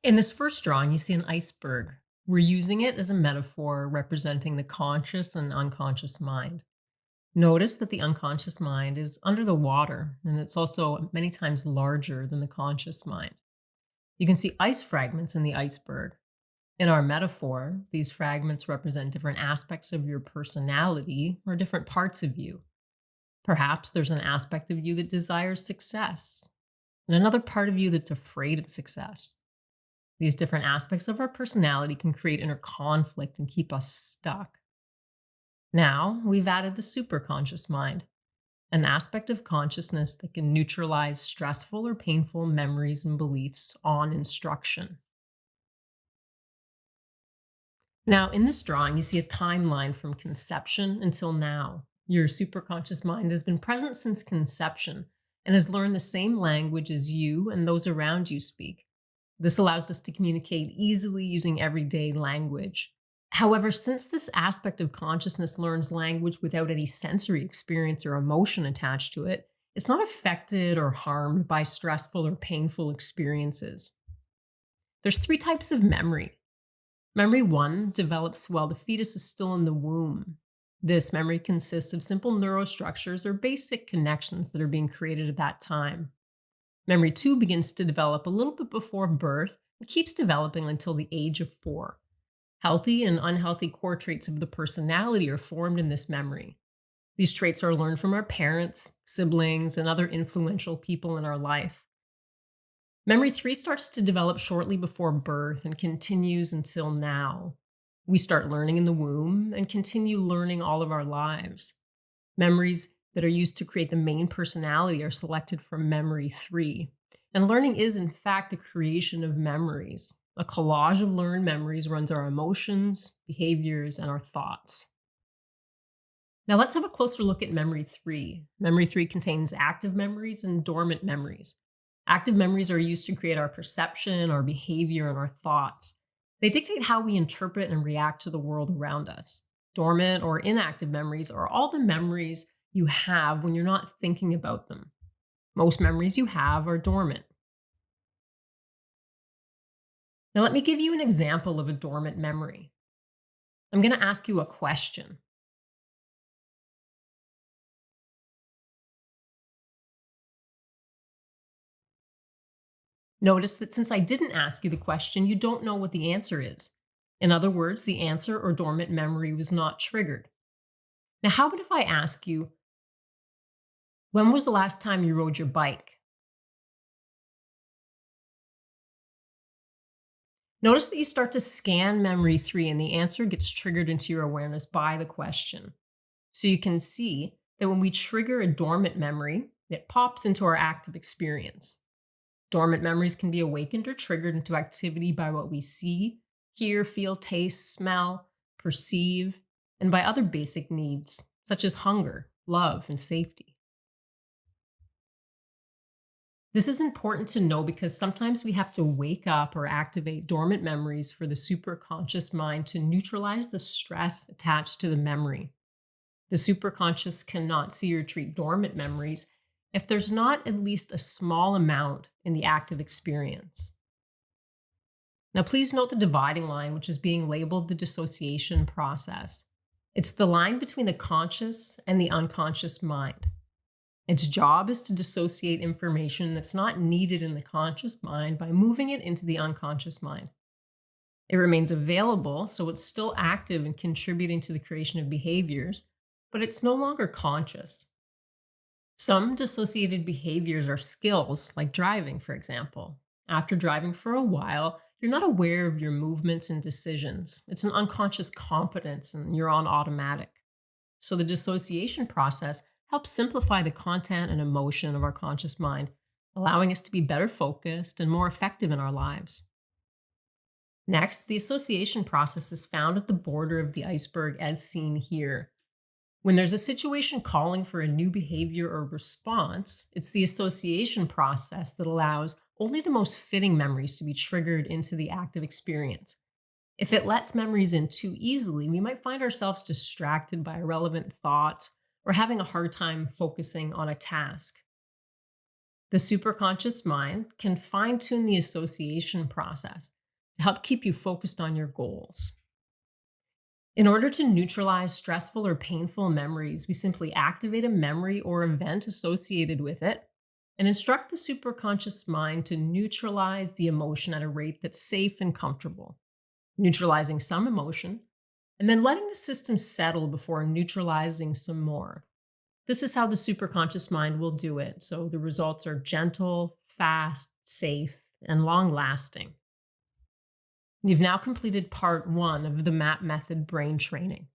In this first drawing, you see an iceberg. We're using it as a metaphor representing the conscious and unconscious mind. Notice that the unconscious mind is under the water, and it's also many times larger than the conscious mind. You can see ice fragments in the iceberg. In our metaphor, these fragments represent different aspects of your personality or different parts of you. Perhaps there's an aspect of you that desires success, and another part of you that's afraid of success. These different aspects of our personality can create inner conflict and keep us stuck. Now, we've added the superconscious mind, an aspect of consciousness that can neutralize stressful or painful memories and beliefs on instruction. Now, in this drawing, you see a timeline from conception until now. Your superconscious mind has been present since conception and has learned the same language as you and those around you speak. This allows us to communicate easily using everyday language. However, since this aspect of consciousness learns language without any sensory experience or emotion attached to it, it's not affected or harmed by stressful or painful experiences. There's three types of memory. Memory one develops while the fetus is still in the womb. This memory consists of simple neurostructures or basic connections that are being created at that time. Memory two begins to develop a little bit before birth and keeps developing until the age of 4. Healthy and unhealthy core traits of the personality are formed in this memory. These traits are learned from our parents, siblings, and other influential people in our life. Memory 3 starts to develop shortly before birth and continues until now. We start learning in the womb and continue learning all of our lives. Memories that are used to create the main personality are selected from memory 3. And learning is, in fact, the creation of memories. A collage of learned memories runs our emotions, behaviors, and our thoughts. Now let's have a closer look at memory 3. Memory 3 contains active memories and dormant memories. Active memories are used to create our perception, our behavior, and our thoughts. They dictate how we interpret and react to the world around us. Dormant or inactive memories are all the memories you have when you're not thinking about them. Most memories you have are dormant. Now, let me give you an example of a dormant memory. I'm going to ask you a question. Notice that since I didn't ask you the question, you don't know what the answer is. In other words, the answer or dormant memory was not triggered. Now, how about if I ask you, when was the last time you rode your bike? Notice that you start to scan memory 3 and the answer gets triggered into your awareness by the question. So you can see that when we trigger a dormant memory, it pops into our active experience. Dormant memories can be awakened or triggered into activity by what we see, hear, feel, taste, smell, perceive, and by other basic needs, such as hunger, love, and safety. This is important to know because sometimes we have to wake up or activate dormant memories for the superconscious mind to neutralize the stress attached to the memory. The superconscious cannot see or treat dormant memories if there's not at least a small amount in the active experience. Now, please note the dividing line, which is being labeled the dissociation process. It's the line between the conscious and the unconscious mind. Its job is to dissociate information that's not needed in the conscious mind by moving it into the unconscious mind. It remains available, so it's still active and contributing to the creation of behaviors, but it's no longer conscious. Some dissociated behaviors are skills, like driving, for example. After driving for a while, you're not aware of your movements and decisions. It's an unconscious competence and you're on automatic. So the dissociation process helps simplify the content and emotion of our conscious mind, allowing us to be better focused and more effective in our lives. Next, the association process is found at the border of the iceberg as seen here. When there's a situation calling for a new behavior or response, it's the association process that allows only the most fitting memories to be triggered into the active experience. If it lets memories in too easily, we might find ourselves distracted by irrelevant thoughts or having a hard time focusing on a task. The superconscious mind can fine tune the association process to help keep you focused on your goals. In order to neutralize stressful or painful memories, we simply activate a memory or event associated with it and instruct the superconscious mind to neutralize the emotion at a rate that's safe and comfortable, neutralizing some emotion, and then letting the system settle before neutralizing some more. This is how the superconscious mind will do it. So the results are gentle, fast, safe, and long lasting. You've now completed part 1 of the MAP method brain training.